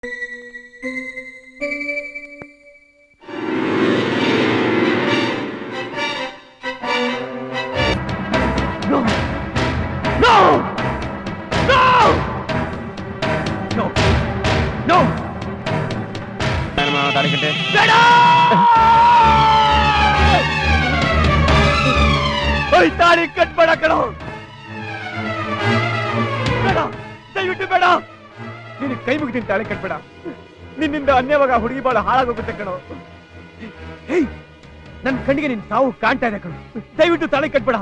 ತಾಳಿ ಕಟ್ಬೇಡ ಕಣೋ, ಬೇಡ, ದಯವಿಟ್ಟು ಬೇಡ. ನೀನು ಕೈ ಮುಗಿತೀನಿ, ತಾಳಿ ಕಟ್ಬೇಡ. ನಿನ್ನಿಂದ ಅನ್ಯವಾಗ ಹುಡುಗಿ ಬಾಳ ಹಾಳಾಗೋಗುತ್ತೆ ಕಣೋ. ಹೇಯ್, ನನ್ನ ಕಣ್ಣಿಗೆ ನಿನ್ ಸಾವು ಕಾಣ್ತಾ ಇದೆ ಕಣೋ. ದಯವಿಟ್ಟು ತಾಳಿ ಕಟ್ಬೇಡ.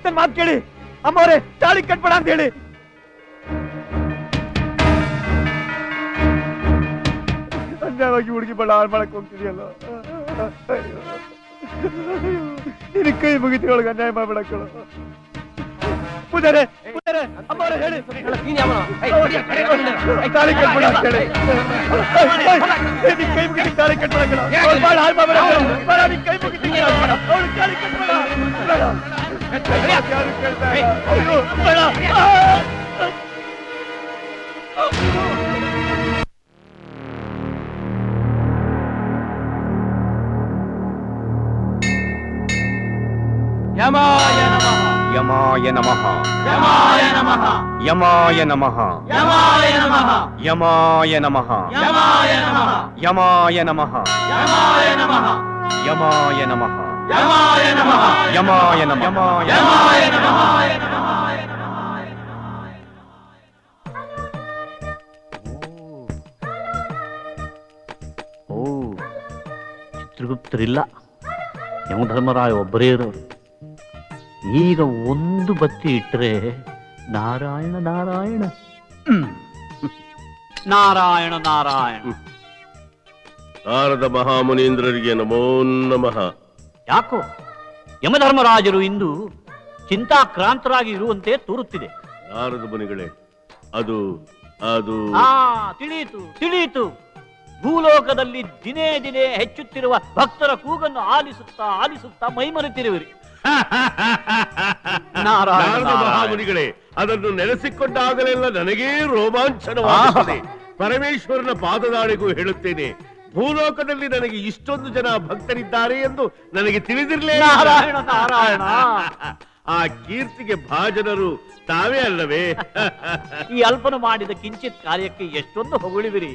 ನನ್ನ ಮಾತು ಕೇಳಿ ಅಮ್ಮವ್ರೆ, ತಾಳಿ ಕಟ್ಬೇಡ ಅಂತ ಹೇಳಿ. ಅನ್ಯವಾಗಿ ಹುಡುಗಿ ಬಾಳ ಹಾಳು ಮಾಡಕ್ ಹೋಗ್ತಿದೆಯಲ್ಲ. ನಿನ್ನ ಕೈ ಮುಗಿತಿ ಒಳಗೆ ಅನ್ಯಾಯ ಮಾಡ್ಬೇಡ ಕಣೋ. ಪೂಜಾರೆ, ಅಮ್ಮವ್ರೆ ಹೇಳಿ, ತಾಳಿ ಕಟ್ಬೇಡ ಅಂತ ಹೇಳಿ. ನಿನ್ ಕೈ ಮುಗಿತಿ ತಾಳಿ ಕಟ್ಬೇಡ ಕಣೋ. ಬಾಳ ಹಾಳು ಮಾಡ್ಬೇಡ ಕಣೋ. ಬೇಡ, ನಿನ್ ಕೈ ಮುಗಿತಿ ಅವಳು ತಾಳಿ ಕಟ್ಬೇಡ. ಬೇಡ, ಯಾರು ಕೇಳ್ತಾ ಇಲ್ಲ. ಅಯ್ಯೋ, ಬೇಡ. ಯಮಾಯ ನಮಃ ಯಮಾಯ ನಮಃ ಯಮಾಯ ನಮಃ ಯಮಾಯ ನಮಃ ಯಮಾಯ ನಮಃ ಯಮಾಯ ನಮಃ ಯಮಾಯ ನಮಃ ಯಮಾಯ ನಮಃ ಯಮಾಯ ನಮಃ ಯಮಾಯ ನಮಃ ಯಮಾಯ ನಮಃ ಯಮಾಯ ನಮಃ ಯಮಾಯ ನಮಃ. ಓ, ಚಿತ್ರಗುಪ್ತರಿಲ್ಲ, ಯಮಧರ್ಮರಾಯ ಒಬ್ಬರೇ ಇರೋರು. ಈಗ ಒಂದು ಬತ್ತಿ ಇಟ್ಟರೆ ನಾರಾಯಣ ನಾರಾಯಣ ನಾರಾಯಣ ನಾರಾಯಣ. ನಾರದ ಮಹಾಮುನೀಂದ್ರರಿಗೆ ನಮೋ ನಮಃ. ಯಾಕೋ ಯಮಧರ್ಮರಾಜರು ಇಂದು ಚಿಂತಾಕ್ರಾಂತರಾಗಿ ಇರುವಂತೆ ತೋರುತ್ತಿದೆ. ನಾರದ ಮುನಿಗಳೇ, ಅದು ಅದು ತಿಳಿಯಿತು ತಿಳಿಯಿತು. ಭೂಲೋಕದಲ್ಲಿ ದಿನೇ ದಿನೇ ಹೆಚ್ಚುತ್ತಿರುವ ಭಕ್ತರ ಕೂಗನ್ನು ಆಲಿಸುತ್ತಾ ಆಲಿಸುತ್ತಾ ಮೈಮರೆತಿರುವಿರಿ. ನಾರದ ಮಹಾಮುನಿಗಳೇ, ಅದನ್ನು ನೆನೆಸಿಕೊಂಡಾಗಲೆಲ್ಲ ನನಗೇ ರೋಮಾಂಚನವಾಗುತ್ತದೆ. ಪರಮೇಶ್ವರನ ಪಾದದಾಳಿಗೂ ಹೇಳುತ್ತೇನೆ, ಭೂಲೋಕದಲ್ಲಿ ನನಗೆ ಇಷ್ಟೊಂದು ಜನ ಭಕ್ತರಿದ್ದಾರೆ ಎಂದು ನನಗೆ ತಿಳಿದಿರಲೇ. ನಾರಾಯಣ ನಾರಾಯಣ. ಆ ಕೀರ್ತಿಗೆ ಭಾಜನರು ತಾವೇ ಅಲ್ಲವೇ? ಈ ಅಲ್ಪನು ಮಾಡಿದ ಕಿಂಚಿತ್ ಕಾರ್ಯಕ್ಕೆ ಎಷ್ಟೊಂದು ಹೊಗಳಿವಿರಿ.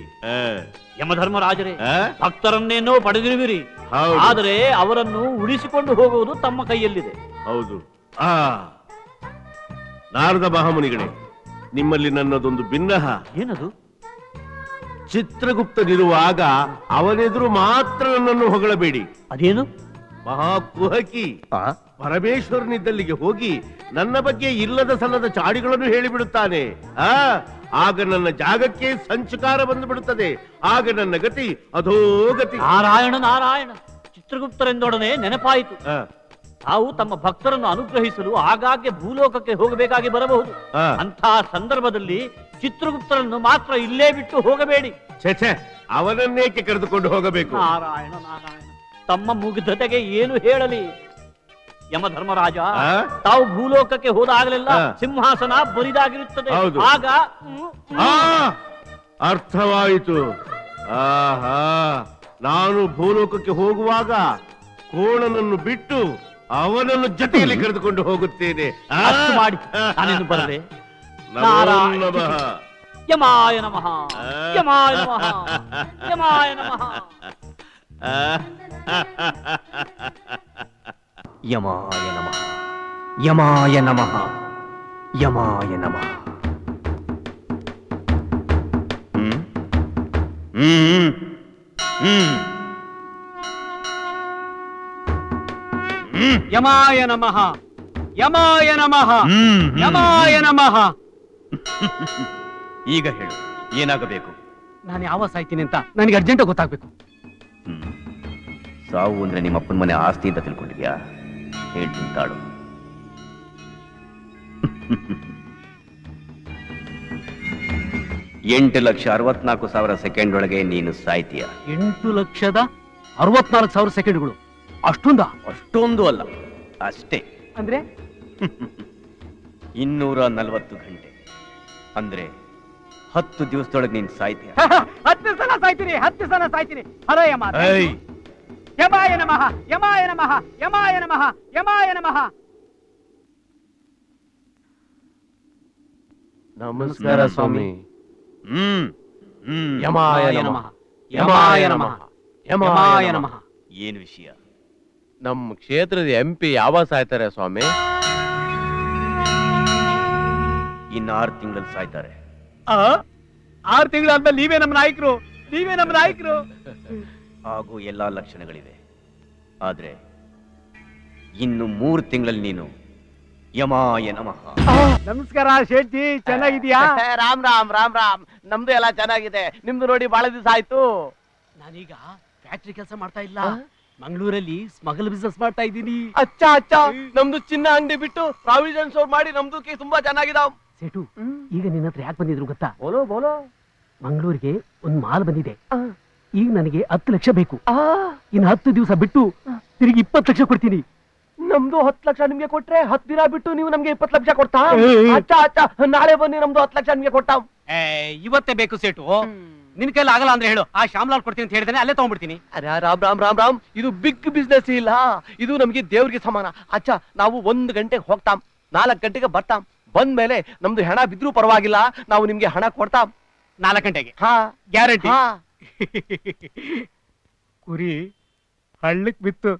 ಯಮಧರ್ಮರಾಜರೇ, ಭಕ್ತರನ್ನೇನೋ ಪಡೆದಿರುವಿರಿ, ಆದರೆ ಅವರನ್ನು ಉಳಿಸಿಕೊಂಡು ಹೋಗುವುದು ತಮ್ಮ ಕೈಯಲ್ಲಿದೆ. ಹೌದು. ನಾರದ ಮಹಾಮುನಿಗಳೇ, ನಿಮ್ಮಲ್ಲಿ ನನ್ನದೊಂದು ಭಿನ್ನಹ. ಏನದು? ಚಿತ್ರಗುಪ್ತನಿರುವಾಗ ಅವನೆದುರು ಮಾತ್ರ ನನ್ನನ್ನು ಹೊಗಳಬೇಡಿ. ಅದೇನು? ಮಹಾಕುಹಕಿ ಪರಮೇಶ್ವರನಿದ್ದಲ್ಲಿಗೆ ಹೋಗಿ ನನ್ನ ಬಗ್ಗೆ ಇಲ್ಲದ ಸಲ್ಲದ ಚಾಡಿಗಳನ್ನು ಹೇಳಿಬಿಡುತ್ತಾನೆ. ಆಗ ನನ್ನ ಜಾಗಕ್ಕೆ ಸಂಚಕಾರ ಬಂದು ಬಿಡುತ್ತದೆ. ಆಗ ನನ್ನ ಗತಿ ಅಧೋಗತಿ. ನಾರಾಯಣ ನಾರಾಯಣ. ಚಿತ್ರಗುಪ್ತರೆಂದೊಡನೆ ನೆನಪಾಯಿತು, ತಾವು ತಮ್ಮ ಭಕ್ತರನ್ನು ಅನುಗ್ರಹಿಸಲು ಆಗಾಗ್ಗೆ ಭೂಲೋಕಕ್ಕೆ ಹೋಗಬೇಕಾಗಿ ಬರಬಹುದು. ಅಂಥ ಸಂದರ್ಭದಲ್ಲಿ ಚಿತ್ರಗುಪ್ತರನ್ನು ಮಾತ್ರ ಇಲ್ಲೇ ಬಿಟ್ಟು ಹೋಗಬೇಡಿ. ಛೆ, ಅವನನ್ನೇಕೆ ಕರೆದುಕೊಂಡು ಹೋಗಬೇಕು? ನಾರಾಯಣ ನಾರಾಯಣ. ತಮ್ಮ ಮುಗ್ಧತೆಗೆ ಏನು ಹೇಳಲಿ ಯಮಧರ್ಮರಾಜ. ತಾವು ಭೂಲೋಕಕ್ಕೆ ಹೋದಾಗಲೆಲ್ಲ ಸಿಂಹಾಸನ ಬರಿದಾಗಿರುತ್ತದೆ. ಆಗ ಅರ್ಥವಾಯಿತು. ನಾನು ಭೂಲೋಕಕ್ಕೆ ಹೋಗುವಾಗ ಕೋಣನನ್ನು ಬಿಟ್ಟು ಅವನನ್ನು ಜೊತೆಯಲ್ಲಿ ಕರೆದುಕೊಂಡು ಹೋಗುತ್ತೇನೆ. ಮಾಡಿ ನಾನೇನು ಬರಲೆ? ನಮಃ ಯಮಾಯ ನಮಃ ಯಮಾಯ ನಮಃ ಯಮಾಯ ನಮಃ ಯಮಾಯ ನಮಃ ಯಮಾಯ ನಮಃ ಯಮಾಯ ನಮಃ. ಯಮಾಯ ನಮಃ ಯಮಾಯ ನಮಃ ಯಮಾಯ ನಮಃ. ಈಗ ಹೇಳು, ಏನಾಗಬೇಕು? ನಾನು ಯಾವ ಸಾಯ್ತೀನಿ ಅಂತ ನನಗೆ ಅರ್ಜೆಂಟ್ ಗೊತ್ತಾಗ್ಬೇಕು. ಸಾವು ಅಂದ್ರೆ ನಿಮ್ಮ ಅಪ್ಪನ ಮನೆ ಆಸ್ತಿ ಅಂತ ತಿಳ್ಕೊಂಡಿದ್ಯಾ? ಹೇಳ್ತೀನಿ ತಾಳು. 8,64,000 ಸೆಕೆಂಡ್ ಒಳಗೆ ನೀನು ಸಾಯ್ತೀಯ. 8,64,000 ಸೆಕೆಂಡ್ಗಳು? ಅಷ್ಟೊಂದ? ಅಷ್ಟೊಂದು ಅಲ್ಲ, ಅಷ್ಟೇ. ಅಂದ್ರೆ 240 ಗಂಟೆ. ಅಂದ್ರೆ 10 ದಿವಸದೊಳಗೆ ನೀನ್ ಸಾಯ್ತೀಯ. 10 ಸಲ ಸಾಯ್ತೀನಿ, 10 ಸಲ ಸಾಯ್ತೀನಿ. ಹಲೋ ಯಮ. ಯಮಾಯ ನಮಃ, ಯಮಾಯ ನಮಃ, ಯಮಾಯ ನಮಃ, ಯಮಾಯ ನಮಃ. ನಮಸ್ಕಾರ ಸ್ವಾಮಿ. ಹ್ಮ್ ಹ್ಮ್ ಯಮಾಯ ನಮಃ, ಯಮಾಯ ನಮಃ, ಯಮಾಯ ನಮಃ. ಏನ್ ವಿಷಯ? ನಮ್ಮ ಕ್ಷೇತ್ರದ MP ಯಾವಾಗ ಸಾಯ್ತಾರೆ ಸ್ವಾಮಿ? ಇನ್ನು 6 ತಿಂಗಳಲ್ಲಿ ಸಾಯ್ತಾರೆ. 6 ತಿಂಗಳಾದ್ಮೇಲೆ ನೀವೇ ನಮ್ಮ ನಾಯಕರು, ನೀವೇ ನಮ್ಮ ನಾಯಕರು. ಹಾಗೂ ಎಲ್ಲಾ ಲಕ್ಷಣಗಳಿವೆ. ಆದ್ರೆ ಇನ್ನು 3 ತಿಂಗಳಲ್ಲಿ ನೀನು ಯಮಾಯ ನಮಃ. ನಮಸ್ಕಾರ ಶೇಟ್ಜಿ, ಚೆನ್ನಾಗಿದ್ಯಾ? ರಾಮ್ ರಾಮ್ ರಾಮ್ ರಾಮ್. ನಮ್ದು ಎಲ್ಲ ಚೆನ್ನಾಗಿದೆ. ನಿಮ್ದು ನೋಡಿ ಬಹಳ ದಿವಸ ಆಯ್ತು. ನಾನೀಗ ಫ್ಯಾಕ್ಟ್ರಿ ಕೆಲಸ ಮಾಡ್ತಾ ಇಲ್ಲ, ಮಂಗಳೂರಲ್ಲಿ ಸ್ಮಗಲ್ ಬಿಸ್ನೆಸ್ ಮಾಡ್ತಾ ಇದ್ದೀನಿ. ಅಚ್ಚಾ ಅಚ್ಚಾ. ನಮ್ದು ಚಿನ್ನ ಅಂಗಡಿ ಬಿಟ್ಟು ಪ್ರಾವಿಷನ್ ಸ್ಟೋರ್ ಮಾಡಿ ನಮ್ದು ತುಂಬಾ ಚೆನ್ನಾಗಿದಾವ್. ಸೇಟು, ಈಗ ನಿನ್ನ ಹತ್ರ ಯಾಕೆ ಬಂದಿದ್ರು ಗೊತ್ತಾ? ಬೋಲೋ ಬೋಲೋ. ಮಂಗಳೂರಿಗೆ ಒಂದ್ ಮಾಲ್ ಬಂದಿದೆ. ಈಗ ನನಗೆ 10 ಲಕ್ಷ ಬೇಕು. ಇನ್ನು 10 ದಿವಸ ಬಿಟ್ಟು ತಿರುಗಿ 20 ಲಕ್ಷ ಕೊಡ್ತೀನಿ. ನಮ್ದು 10 ಲಕ್ಷ ನಿಮ್ಗೆ ಕೊಟ್ರೆ 10 ದಿನ ಬಿಟ್ಟು ನೀವು ನಮ್ಗೆ 20 ಲಕ್ಷ ಕೊಡ್ತಾ? ಅಚ್ಚಾ ಅಚ್ಚಾ. ನಾಳೆ ಬನ್ನಿ, ನಮ್ದು 10 ಲಕ್ಷ ನಿಮ್ಗೆ ಕೊಟ್ಟಾವ್. ಇವತ್ತೇ ಬೇಕು ಸೇಟು. ನಿನ್ ಕೈಲಿ ಆಗಲ್ಲ ಅಂದ್ರೆ ಹೇಳು, ಆ ಶ್ಯಾಮ್ಲಾಲ್ ಕೊಡ್ತೀನಿ ಅಂತ ಹೇಳಿದಾನೆ, ಅಲ್ಲೇ ತಗೊಂಡ್ಬಿಡ್ತೀನಿ. ಅರೆ ರಾಮ್ ರಾಮ್ ರಾಮ್ ರಾಮ್. ಇದು ಬಿಗ್ ಬಿಸ್ನೆಸ್ ಇಲ್ಲ, ಇದು ನಮ್ಗೆ ದೇವ್ರಿಗೆ ಸಮಾನ. ಅಚ್ಚಾ, ನಾವು 1 ಗಂಟೆಗೆ ಹೋಗ್ತಾಂ, 4 ಗಂಟೆಗೆ ಬರ್ತಾಂ. ಬಂದ್ಮೇಲೆ ನಮ್ದು ಹೆಣ ಬಿದ್ರೂ ಪರವಾಗಿಲ್ಲ, ನಾವು ನಿಮ್ಗೆ ಹಣ ಕೊಡ್ತಾಂ. 4 ಗಂಟೆಗೆ ಹಾ, ಗ್ಯಾರಂಟಿ. ಹಾ. ಕುರಿ ಹಳ್ಳಕ್ ಬಿತ್ತು.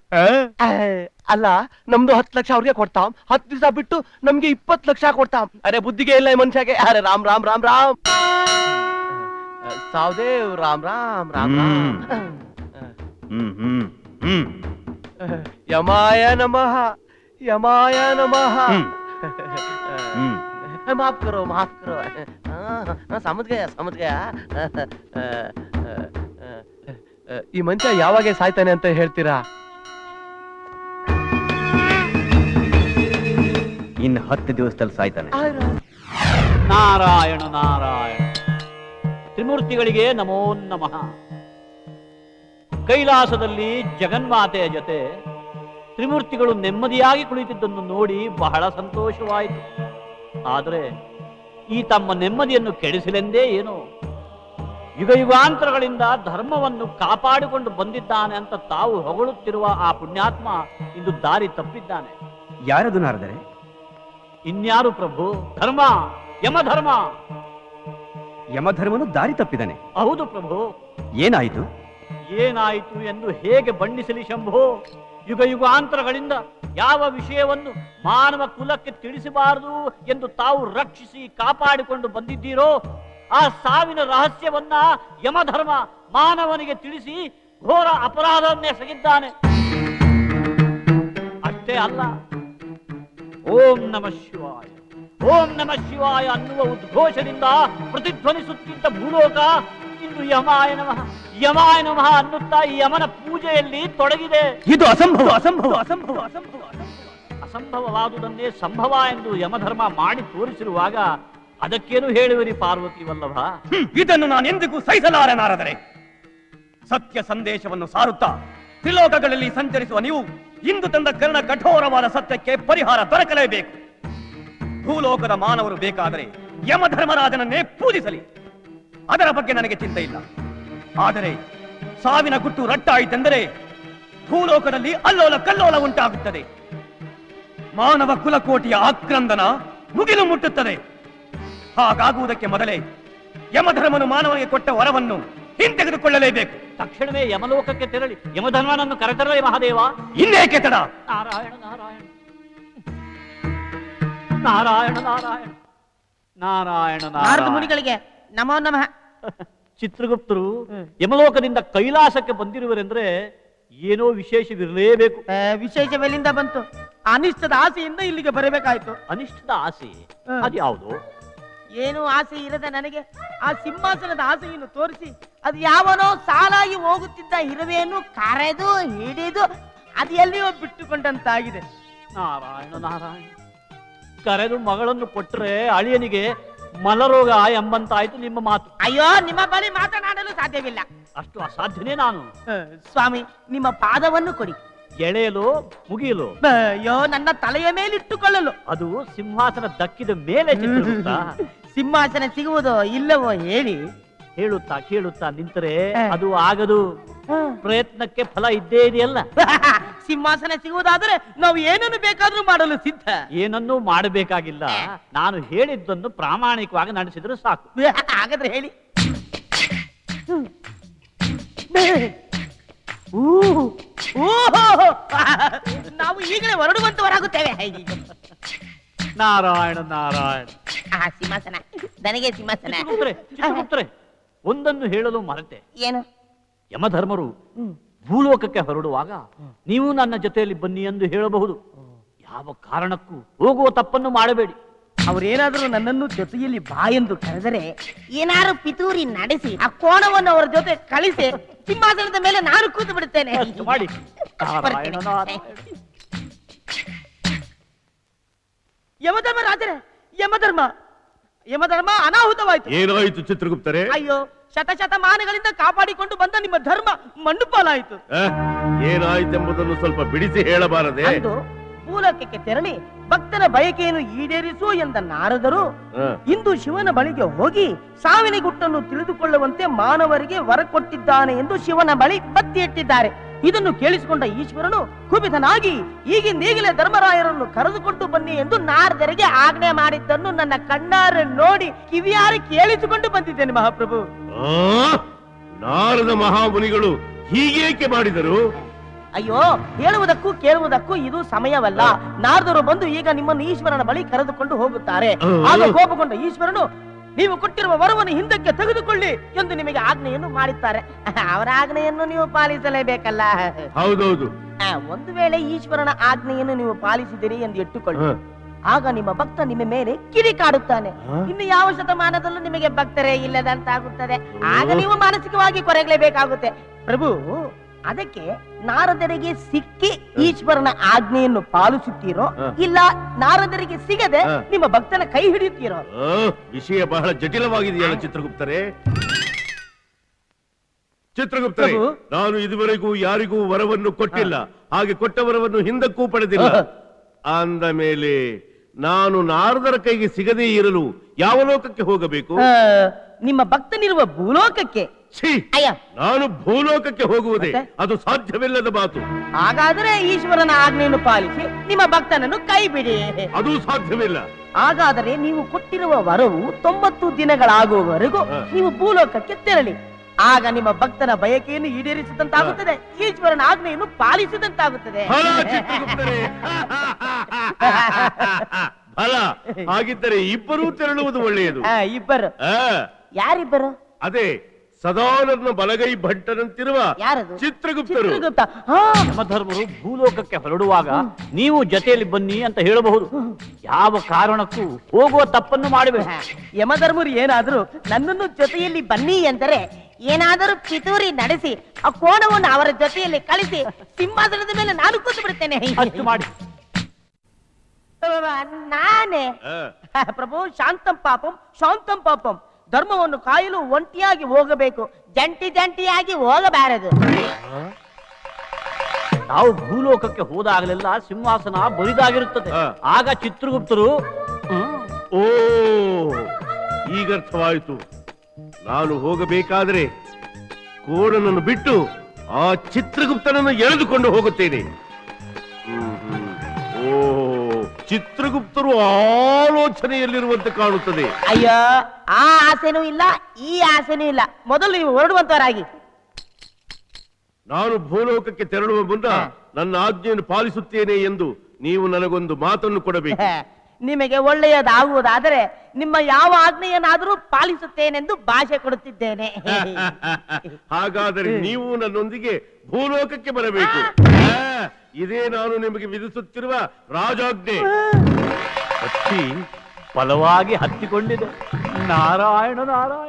ಅಲ್ಲ, ನಮ್ದು 10 ಲಕ್ಷ ಅವ್ರಿಗೆ ಕೊಡ್ತಾಂ, 10 ದಿವಸ ಬಿಟ್ಟು ನಮ್ಗೆ 20 ಲಕ್ಷ ಕೊಡ್ತಾಂ. ಅರೆ ಬುದ್ಧಿಗೆ ಇಲ್ಲ ಈ ಮನುಷ್ಯಗೆ. ಅರೆ ರಾಮ್ ರಾಮ್ ರಾಮ್ ರಾಮ್. ಸಾವ್ದೇವ್ ರಾಮ್ ರಾಮ್ ರಾಮ್ ರಾಮ್. ಹ್ಮ್ ಹ್ಮ್ ಹ್ಮ್ ಯಮಾಯ ನಮಃ, ಯಮಾಯ ನಮಃ. ಹ್ಮ್ माफ करो, माफ करो. समझ गया, समझ गया. ಈ ಮನುಷ್ಯ ಯಾವಾಗ ಸಾಯ್ತಾನೆ ಅಂತ ಹೇಳ್ತೀರಾ? ಇನ್ನು 10 ದಿವಸದಲ್ಲಿ ಸಾಯ್ತಾನೆ. ನಾರಾಯಣ ನಾರಾಯಣ. ತ್ರಿಮೂರ್ತಿಗಳಿಗೆ ನಮೋ ನಮಃ. ಕೈಲಾಸದಲ್ಲಿ ಜಗನ್ಮಾತೆಯ ಜೊತೆ ತ್ರಿಮೂರ್ತಿಗಳು ನೆಮ್ಮದಿಯಾಗಿ ಕುಳಿತಿದ್ದನ್ನು ನೋಡಿ ಬಹಳ ಸಂತೋಷವಾಯಿತು. ಆದರೆ ಈ ತಮ್ಮ ನೆಮ್ಮದಿಯನ್ನು ಕೆಡಿಸಲೆಂದೇ ಏನೋ ಯುಗ ಯುಗಾಂತರಗಳಿಂದ ಧರ್ಮವನ್ನು ಕಾಪಾಡಿಕೊಂಡು ಬಂದಿದ್ದಾನೆ ಅಂತ ತಾವು ಹೊಗಳುತ್ತಿರುವ ಆ ಪುಣ್ಯಾತ್ಮ ಇಂದು ದಾರಿ ತಪ್ಪಿದ್ದಾನೆ. ಯಾರದು ನಾರದರೆ? ಇನ್ಯಾರು ಪ್ರಭು? ಧರ್ಮ, ಯಮಧರ್ಮ. ಯಮಧರ್ಮನು ದಾರಿ ತಪ್ಪಿದ್ದಾನೆ? ಹೌದು ಪ್ರಭು. ಏನಾಯಿತು? ಏನಾಯಿತು ಎಂದು ಹೇಗೆ ಬಣ್ಣಿಸಲಿ ಶಂಭೋ? ಯುಗ ಯುಗಾಂತರಗಳಿಂದ ಯಾವ ವಿಷಯವನ್ನು ಮಾನವ ಕುಲಕ್ಕೆ ತಿಳಿಸಬಾರದು ಎಂದು ತಾವು ರಕ್ಷಿಸಿ ಕಾಪಾಡಿಕೊಂಡು ಬಂದಿದ್ದೀರೋ ಆ ಸಾವಿನ ರಹಸ್ಯವನ್ನ ಯಮಧರ್ಮ ಮಾನವನಿಗೆ ತಿಳಿಸಿ ಘೋರ ಅಪರಾಧವನ್ನೆಸಗಿದ್ದಾನೆ. ಅಷ್ಟೇ ಅಲ್ಲ, ಓಂ ನಮಃ ಶಿವಾಯ, ಓಂ ನಮಃ ಶಿವಾಯ ಅನ್ನುವ ಉದ್ಘೋಷದಿಂದ ಪ್ರತಿಧ್ವನಿಸುತ್ತಿದ್ದ ಭೂಲೋಕ ಇಂದು ಯಮಾಯ ನಮಃ, ಯಮಾಯ ನಮಃ ಅನ್ನುತ್ತಾ ಈ ಯಮನ ಪೂಜೆಯಲ್ಲಿ ತೊಡಗಿದೆ. ಇದು ಅಸಂಭವ, ಅಸಂಭವ, ಅಸಂಭವ, ಅಸಂಭವ. ಅಸಂಭವವಾದುದನ್ನೇ ಸಂಭವ ಎಂದು ಯಮಧರ್ಮ ಮಾಡಿ ತೋರಿಸಿರುವಾಗ ಅದಕ್ಕೇನು ಹೇಳುವಿರಿ ಪಾರ್ವತಿ ವಲ್ಲಭ? ಇದನ್ನು ನಾನು ಎಂದಿಗೂ ಸಹಿಸಲಾರೆ ನಾರದರೆ. ಸತ್ಯ ಸಂದೇಶವನ್ನು ಸಾರುತ್ತಾ ತ್ರಿಲೋಕಗಳಲ್ಲಿ ಸಂಚರಿಸುವ ನೀವು ಇಂದು ತಂದ ಕರ್ಣ ಕಠೋರವಾದ ಸತ್ಯಕ್ಕೆ ಪರಿಹಾರ ದೊರಕಲೇಬೇಕು. ಭೂಲೋಕದ ಮಾನವರು ಬೇಕಾದರೆ ಯಮಧರ್ಮರಾಜನನ್ನೇ ಪೂಜಿಸಲಿ, ಅದರ ಬಗ್ಗೆ ನನಗೆ ಚಿಂತೆ ಇಲ್ಲ. ಆದರೆ ಸಾವಿನ ಗುಟ್ಟು ರಟ್ಟಾಯಿತೆಂದರೆ ಭೂಲೋಕದಲ್ಲಿ ಅಲ್ಲೋಲ ಕಲ್ಲೋಲ ಉಂಟಾಗುತ್ತದೆ. ಮಾನವ ಕುಲಕೋಟಿಯ ಆಕ್ರಂದನ ಮುಗಿಲು ಮುಟ್ಟುತ್ತದೆ. ಹಾಗಾಗುವುದಕ್ಕೆ ಮೊದಲೇ ಯಮಧರ್ಮನು ಮಾನವನಿಗೆ ಕೊಟ್ಟ ವರವನ್ನು ಹಿಂತೆಗೆದುಕೊಳ್ಳಲೇಬೇಕು. ತಕ್ಷಣವೇ ಯಮಲೋಕಕ್ಕೆ ತೆರಳಿ ಯಮಧರ್ಮನನ್ನು ಕರೆತರಲೇ ಮಹಾದೇವ. ಇನ್ನೇಕೆ ತಡ? ನಾರಾಯಣ ನಾರಾಯಣ ನಾರಾಯಣ ನಾರಾಯಣ ನಾರಾಯಣ ನಾರದ ನಾರಾಯಣ. ಮುನಿಗಳಿಗೆ ನಮೋ ನಮಃ. ಚಿತ್ರಗುಪ್ತರು ಯಮಲೋಕದಿಂದ ಕೈಲಾಸಕ್ಕೆ ಬಂದಿರುವರೆಂದ್ರೆ ಏನೋ ವಿಶೇಷವಿರಲೇಬೇಕು. ವಿಶೇಷವೆಲ್ಲಿಂದ ಬಂತು? ಅನಿಷ್ಟದ ಆಸೆಯಿಂದ ಇಲ್ಲಿಗೆ ಬರಬೇಕಾಯ್ತು. ಅನಿಷ್ಟದ ಆಸೆ ಅದ್ಯಾವುದು? ಏನು ಆಸೆ ಇರದ ನನಗೆ ಆ ಸಿಂಹಾಸನದ ಆಸೆಯನ್ನು ತೋರಿಸಿ ಅದು ಯಾವನೋ ಸಾಲಾಗಿ ಹೋಗುತ್ತಿದ್ದ ಇರುವೆಯನ್ನು ಕರೆದು ಹಿಡಿದು ಅದು ಎಲ್ಲಿಯೋ ಬಿಟ್ಟುಕೊಂಡಂತಾಗಿದೆ. ನಾರಾಯಣ ನಾರಾಯಣ. ಕರೆದು ಮಗಳನ್ನು ಕೊಟ್ಟರೆ ಅಳಿಯನಿಗೆ ಮಲರೋಗ ಎಂಬಂತಾಯ್ತು ನಿಮ್ಮ ಮಾತು. ಅಯ್ಯೋ, ನಿಮ್ಮ ಬಳಿ ಮಾತನಾಡಲು ಸಾಧ್ಯವಿಲ್ಲ. ಅಷ್ಟು ಅಸಾಧ್ಯನೇ ನಾನು. ಸ್ವಾಮಿ, ನಿಮ್ಮ ಪಾದವನ್ನು ಕೊಡಿ. ಎಳೆಯಲು ಮುಗಿಯಲು? ಅಯ್ಯೋ, ನನ್ನ ತಲೆಯ ಮೇಲಿಟ್ಟುಕೊಳ್ಳಲು. ಅದು ಸಿಂಹಾಸನ ದಕ್ಕಿದ ಮೇಲೆ ಚಿತ್ರಗುಪ್ತ. ಸಿಂಹಾಸನ ಸಿಗುವುದೋ ಇಲ್ಲವೋ ಹೇಳಿ. ಹೇಳುತ್ತಾ ಕೇಳುತ್ತಾ ನಿಂತರೆ ಅದು ಆಗದು. ಪ್ರಯತ್ನಕ್ಕೆ ಫಲ ಇದ್ದೇ ಇದೆಯಲ್ಲ. ಸಿಂಹಾಸನ ಸಿಗುವುದಾದರೆ ನಾವು ಏನನ್ನು ಬೇಕಾದ್ರೂ ಮಾಡಲು ಸಿದ್ಧ. ಏನನ್ನೂ ಮಾಡಬೇಕಾಗಿಲ್ಲ. ನಾನು ಹೇಳಿದ್ದನ್ನು ಪ್ರಾಮಾಣಿಕವಾಗಿ ನಡೆಸಿದ್ರೆ ಸಾಕು. ಹಾಗಾದ್ರೆ ಹೇಳಿ. ನಾವು ಈಗಲೇ ಹೊರಡುವಂತವರಾಗುತ್ತೇವೆ. ನಾರಾಯಣ ನಾರಾಯಣ. ಸಿಂಹಾಸನ ನನಗೆ ಸಿಂಹಾಸನ. ಚಿತ್ರಗುಪ್ತರೆ, ಒಂದನ್ನು ಹೇಳಲು ಮರೆತೆ. ಏನು? ಯಮಧರ್ಮರು ಭೂಲೋಕಕ್ಕೆ ಹೊರಡುವಾಗ ನೀವು ನನ್ನ ಜೊತೆಯಲ್ಲಿ ಬನ್ನಿ ಎಂದು ಹೇಳಬಹುದು. ಯಾವ ಕಾರಣಕ್ಕೂ ಹೋಗುವ ತಪ್ಪನ್ನು ಮಾಡಬೇಡಿ. ಅವರೇನಾದರೂ ನನ್ನನ್ನು ಜೊತೆಯಲ್ಲಿ ಬಾ ಎಂದು ಕರೆದರೆ ಏನಾರು ಪಿತೂರಿ ನಡೆಸಿ ಆ ಕೋಣವನ್ನು ಅವರ ಜೊತೆ ಕಳಿಸಿ ಸಿಂಹಾಸನದ ಮೇಲೆ ನಾನು ಕೂತು ಬಿಡುತ್ತೇನೆ. ಮಾಡಿ. ನಾರಾಯಣ ನಾರಾಯಣ. ಯಮಧರ್ಮ ರಾಜರೇ, ಯಮಧರ್ಮ ಅನಾಹುತವಾಯ್ತು. ಏನಾಯ್ತು ಚಿತ್ರಗುಪ್ತರೇ? ಅಯ್ಯೋ, ಶತಶತಮಾನಗಳಿಂದ ಕಾಪಾಡಿಕೊಂಡು ಬಂದ ನಿಮ್ಮ ಧರ್ಮ ಮಣ್ಣು ಪಾಲಾಯಿತು. ಏನಾಯ್ತೆಂಬುದನ್ನು ಸ್ವಲ್ಪ ಬಿಡಿಸಿ ಹೇಳಬಾರದೆ? ಅಂದು ಭೂಲೋಕಕ್ಕೆ ತೆರಳಿ ಭಕ್ತನ ಬಯಕೆಯನ್ನು ಈಡೇರಿಸು ಎಂದ ನಾರದರು ಇಂದು ಶಿವನ ಬಳಿಗೆ ಹೋಗಿ ಸಾವಿನ ಗುಟ್ಟನ್ನು ತಿಳಿದುಕೊಳ್ಳುವಂತೆ ಮಾನವರಿಗೆ ವರ ಕೊಟ್ಟಿದ್ದಾನೆ ಎಂದು ಶಿವನ ಬಳಿ ಬತ್ತಿ ಇಟ್ಟಿದ್ದಾರೆ. ಇದನ್ನು ಕೇಳಿಸಿಕೊಂಡ ಈಶ್ವರನು ಕುಪಿತನಾಗಿ ಈಗಿಂದೀಗಲೇ ಧರ್ಮರಾಯರನ್ನು ಕರೆದುಕೊಂಡು ಬನ್ನಿ ಎಂದು ನಾರದರಿಗೆ ಆಜ್ಞೆ ಮಾಡಿದ್ದನ್ನು ನನ್ನ ಕಣ್ಣಾರೆ ನೋಡಿ ಕಿವಿಯಾರೆ ಕೇಳಿಸಿಕೊಂಡು ಬಂದಿದ್ದೇನೆ ಮಹಾಪ್ರಭು. ನಾರದ ಮಹಾಮುನಿಗಳು ಹೀಗೇಕೆ ಮಾಡಿದರು? ಅಯ್ಯೋ, ಹೇಳುವುದಕ್ಕೂ ಕೇಳುವುದಕ್ಕೂ ಇದು ಸಮಯವಲ್ಲ. ನಾರದರು ಬಂದು ಈಗ ನಿಮ್ಮನ್ನು ಈಶ್ವರನ ಬಳಿ ಕರೆದುಕೊಂಡು ಹೋಗುತ್ತಾರೆ. ಆಗ ಕೋಪಗೊಂಡ ಈಶ್ವರನು ನೀವು ಕೊಟ್ಟಿರುವ ವರವನ್ನು ಹಿಂದಕ್ಕೆ ತೆಗೆದುಕೊಳ್ಳಿ ಎಂದು ನಿಮಗೆ ಆಜ್ಞೆಯನ್ನು ಮಾಡಿದ್ದಾರೆ. ಅವರ ಆಜ್ಞೆಯನ್ನು ನೀವು ಪಾಲಿಸಲೇಬೇಕಲ್ಲ. ಹೌದೌದು. ಒಂದು ವೇಳೆ ಈಶ್ವರನ ಆಜ್ಞೆಯನ್ನು ನೀವು ಪಾಲಿಸಿದಿರಿ ಎಂದು ಇಟ್ಟುಕೊಳ್ಳಿ. ಆಗ ನಿಮ್ಮ ಭಕ್ತ ನಿಮ್ಮ ಮೇಲೆ ಕಿಡಿಕಾಡುತ್ತಾನೆ. ಇನ್ನು ಯಾವ ಶತಮಾನದಲ್ಲೂ ನಿಮಗೆ ಭಕ್ತರೇ ಇಲ್ಲದಂತಾಗುತ್ತದೆ. ಆಗ ನೀವು ಮಾನಸಿಕವಾಗಿ ಕೊರಗಲೇಬೇಕಾಗುತ್ತೆ ಪ್ರಭು. ಅದಕ್ಕೆ ನಾರದರಿಗೆ ಸಿಕ್ಕಿ ಈಶ್ವರನ ಆಜ್ಞೆಯನ್ನು ಪಾಲಿಸುತ್ತೀರೋ ಇಲ್ಲ ನಾರದರಿಗೆ ಸಿಗದೆ ನಿಮ್ಮ ಭಕ್ತನ ಕೈ ಹಿಡಿಯುತ್ತೀರೋ? ವಿಷಯ ಬಹಳ ಜಟಿಲವಾಗಿದೆಯಲ್ಲ ಚಿತ್ರಗುಪ್ತರೇ. ಚಿತ್ರಗುಪ್ತರೇ, ನಾನು ಇದುವರೆಗೂ ಯಾರಿಗೂ ವರವನ್ನು ಕೊಟ್ಟಿಲ್ಲ. ಹಾಗೆ ಕೊಟ್ಟ ವರವನ್ನು ಹಿಂದಕ್ಕೂ ಪಡೆದಿಲ್ಲ. ಅಂದ ಮೇಲೆ ನಾನು ನಾರದರ ಕೈಗೆ ಸಿಗದೇ ಇರಲು ಯಾವ ಲೋಕಕ್ಕೆ ಹೋಗಬೇಕು? ನಿಮ್ಮ ಭಕ್ತನಿರುವ ಭೂಲೋಕಕ್ಕೆ. ನಾನು ಭೂಲೋಕಕ್ಕೆ ಹೋಗುವುದೇ? ಅದು ಸಾಧ್ಯವಿಲ್ಲದ ಮಾತು. ಹಾಗಾದರೆ ಈಶ್ವರನ ಆಜ್ಞೆಯನ್ನು ಪಾಲಿಸಿ ನಿಮ್ಮ ಭಕ್ತನನ್ನು ಕೈ ಬಿಡಿ. ಅದು ಸಾಧ್ಯವಿಲ್ಲ. ಹಾಗಾದರೆ ನೀವು ಕೊಟ್ಟಿರುವ ವರವು 90 ದಿನಗಳಾಗುವವರೆಗೂ ನೀವು ಭೂಲೋಕಕ್ಕೆ ತೆರಳಿ. ಆಗ ನಿಮ್ಮ ಭಕ್ತನ ಬಯಕೆಯನ್ನು ಈಡೇರಿಸಿದಂತಾಗುತ್ತದೆ, ಈಶ್ವರನ ಆಜ್ಞೆಯನ್ನು ಪಾಲಿಸಿದಂತಾಗುತ್ತದೆ. ಅಲ್ಲ, ಹಾಗಿದ್ದರೆ ಇಬ್ಬರೂ ತೆರಳುವುದು ಒಳ್ಳೆಯದು. ಇಬ್ಬರು? ಯಾರಿಬ್ಬರು? ಅದೇ ಸದಾನಂದ ಬಲಗೈ ಭಟ್ಟನಂತಿರುವ ಚಿತ್ರಗುಪ್ತರು. ಯಮಧರ್ಮರು ಭೂಲೋಕಕ್ಕೆ ಹೊರಡುವಾಗ ನೀವು ಜೊತೆಯಲ್ಲಿ ಬನ್ನಿ ಅಂತ ಹೇಳಬಹುದು. ಯಾವ ಕಾರಣಕ್ಕೂ ಹೋಗುವ ತಪ್ಪನ್ನು ಮಾಡಬೇಕು. ಯಮಧರ್ಮರು ಏನಾದರೂ ನನ್ನನ್ನು ಜೊತೆಯಲ್ಲಿ ಬನ್ನಿ ಎಂದರೆ ಏನಾದರೂ ಪಿತೂರಿ ನಡೆಸಿ ಆ ಕೋಣವನ್ನು ಅವರ ಜೊತೆಯಲ್ಲಿ ಕಳಿಸಿ ಸಿಂಹಾಸನದ ಮೇಲೆ ನಾನು ಕೂತು ಬಿಡುತ್ತೇನೆ. ಅಷ್ಟು ಮಾಡಿ. ನಾನೇ ಪ್ರಭು. ಶಾಂತಂ ಪಾಪಂ ಶಾಂತಂ ಪಾಪಂ. ಧರ್ಮವನ್ನು ಕಾಯಲು ಒಂಟಿಯಾಗಿ ಹೋಗಬೇಕು, ಜಂಟಿಯಾಗಿ ಹೋಗಬಾರದು. ನಾವು ಭೂಲೋಕಕ್ಕೆ ಹೋದಾಗಲೆಲ್ಲ ಸಿಂಹಾಸನ ಬರಿದಾಗಿರುತ್ತದೆ. ಆಗ ಚಿತ್ರಗುಪ್ತರು ಓ, ಈಗರ್ಥವಾಯಿತು. ನಾನು ಹೋಗಬೇಕಾದ್ರೆ ಕೋಣನನ್ನು ಬಿಟ್ಟು ಆ ಚಿತ್ರಗುಪ್ತನನ್ನು ಎಳೆದುಕೊಂಡು ಹೋಗುತ್ತೇನೆ. ಓ, ಚಿತ್ರಗುಪ್ತರು ಆಲೋಚನೆಯಲ್ಲಿರುವಂತೆ ಕಾಣುತ್ತದೆ. ಅಯ್ಯೋ, ಆ ಆಸೆನೂ ಇಲ್ಲ, ಈ ಆಸೆನೂ ಇಲ್ಲ. ಮೊದಲು ನೀವು ಹೊರಡುವಂತವರಾಗಿ. ನಾನು ಭೂಲೋಕಕ್ಕೆ ತೆರಳುವ ಮುನ್ನ ನನ್ನ ಆಜ್ಞೆಯನ್ನು ಪಾಲಿಸುತ್ತೇನೆ ಎಂದು ನೀವು ನನಗೊಂದು ಮಾತನ್ನು ಕೊಡಬೇಕು. ನಿಮಗೆ ಒಳ್ಳೆಯದಾಗುವುದಾದರೆ ನಿಮ್ಮ ಯಾವ ಆಜ್ಞೆಯನ್ನಾದರೂ ಪಾಲಿಸುತ್ತೇನೆಂದು ಭಾಷೆ ಕೊಡುತ್ತಿದ್ದೇನೆ. ಹಾಗಾದರೆ ನೀವು ನನ್ನೊಂದಿಗೆ ಭೂಲೋಕಕ್ಕೆ ಬರಬೇಕು. ಇದೇ ನಾನು ನಿಮಗೆ ವಿಧಿಸುತ್ತಿರುವ ರಾಜಾಜ್ಞೆ. ಹತ್ತಿ ಬಲವಾಗಿ ಹತ್ತಿಕೊಂಡಿದೆ. ನಾರಾಯಣ ನಾರಾಯಣ.